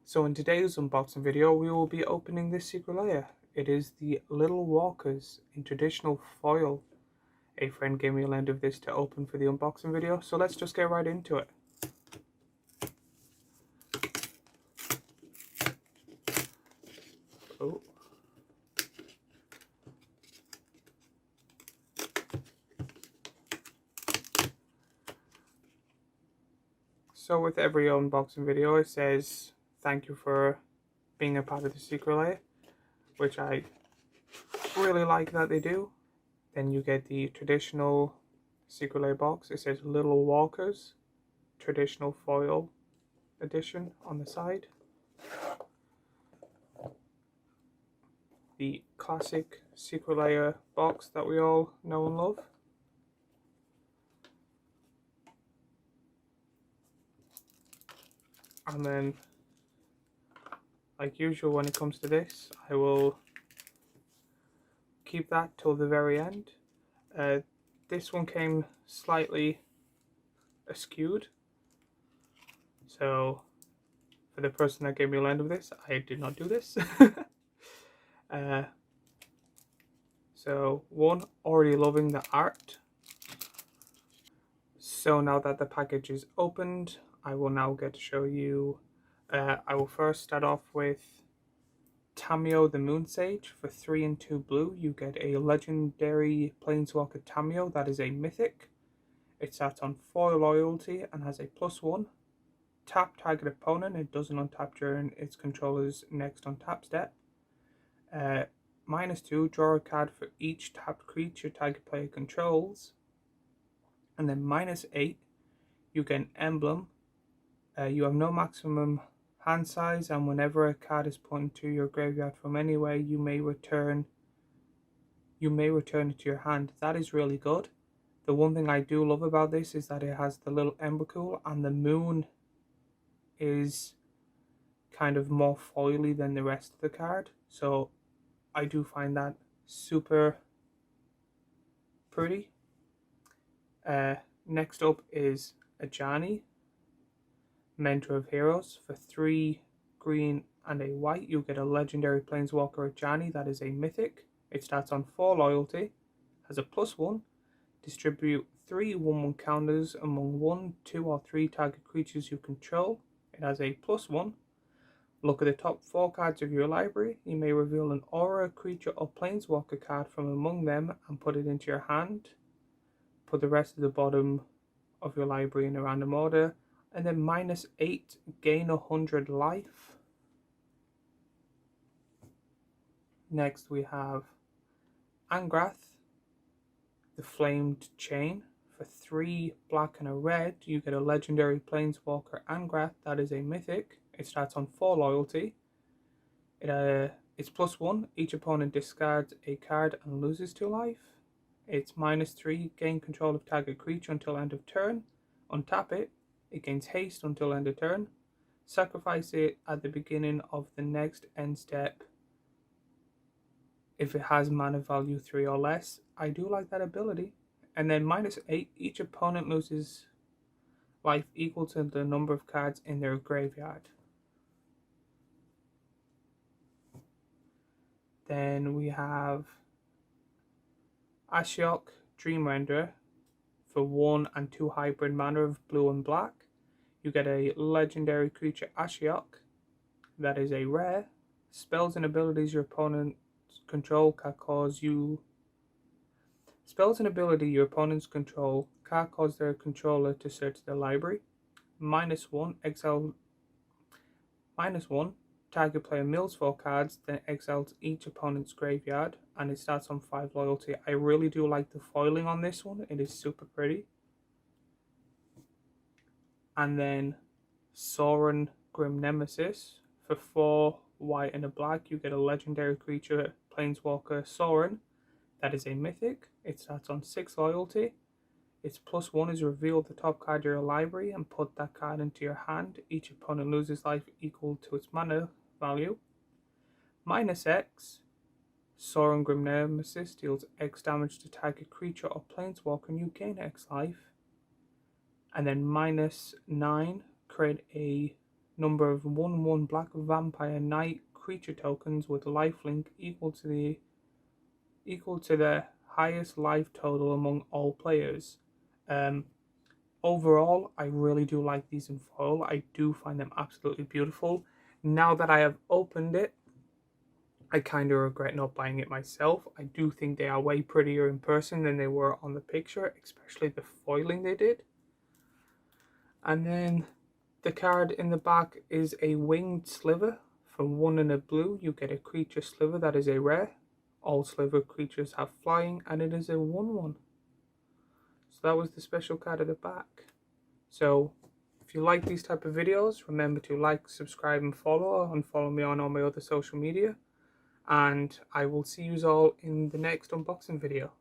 So in today's unboxing video, we will be opening this secret lair. It is the Little Walkers in traditional foil. A friend gave me a land of this to open for the unboxing video, so let's just get right into it. Oh. So with every unboxing video, it says thank you for being a part of the secret lair, which I really like that they do. Then you get the traditional secret lair box. It says Little Walkers, traditional foil edition on the side. The classic secret lair box that we all know and love. And then, like usual when it comes to this, I will keep that till the very end. This one came slightly askewed, so for the person that gave me a land of this, I did not do this. So one, already loving the art. So now that the package is opened, I will now get to show you. I will first start off with Tamiyo the Moon Sage. For 3 and 2 blue, you get a legendary planeswalker Tamiyo that is a mythic. It starts on 4 loyalty and has a +1. Tap target opponent, it doesn't untap during its controller's next untap step. -2, draw a card for each tapped creature target player controls. And then -8, you get an emblem. You have no maximum hand size, and whenever a card is put into your graveyard from anywhere, you may return it to your hand. That is really good. The one thing I do love about this is that it has the little emrakul, and the moon is kind of more foily than the rest of the card, so I do find that super pretty. Next up is Ajani, Mentor of Heroes. For 3 green and a white, you get a legendary planeswalker Ajani that is a mythic. It starts on 4 loyalty, has a +1, distribute 3 1/1 counters among 1, 2, or 3 target creatures you control. It has a +1. Look at the top 4 cards of your library. You may reveal an aura, creature, or planeswalker card from among them and put it into your hand. Put the rest of the bottom of your library in a random order. And then -8, gain 100 life. Next we have Angrath, the Flamed Chain. For 3 black and a red, you get a legendary planeswalker Angrath that is a mythic. It starts on 4 loyalty. It's +1. Each opponent discards a card and loses 2 life. It's -3. Gain control of target creature until end of turn. Untap it. It gains haste until end of turn. Sacrifice it at the beginning of the next end step if it has mana value 3 or less. I do like that ability. And then -8. Each opponent loses life equal to the number of cards in their graveyard. Then we have Ashiok, Dream Renderer. For 1 and 2 hybrid mana of blue and black, you get a legendary creature Ashiok that is a rare. Spells and abilities your opponent's control can cause you. Spells and ability your opponent's control can cause their controller to search their library. -1, exile. -1, target player mills 4 cards, then exiles each opponent's graveyard, and it starts on 5 loyalty. I really do like the foiling on this one. It is super pretty. And then Sorin Grim Nemesis. For 4 white and a black, you get a legendary creature planeswalker Sorin that is a mythic. It starts on 6 loyalty. Its +1 is reveal the top card of your library and put that card into your hand. Each opponent loses life equal to its mana value. -X, Sorin Grim Nemesis deals X damage to target creature or planeswalker and you gain X life. And then -9, create a number of 1/1 black vampire knight creature tokens with lifelink equal to the highest life total among all players. Overall, I really do like these in foil. I do find them absolutely beautiful. Now that I have opened it, I kind of regret not buying it myself. I do think they are way prettier in person than they were on the picture, especially the foiling they did. And then the card in the back is a winged sliver. For 1 and a blue, you get a creature sliver that is a rare. All sliver creatures have flying, and it is a 1/1. So that was the special card at the back. So if you like these type of videos, remember to like, subscribe, and follow me on all my other social media. And I will see you all in the next unboxing video.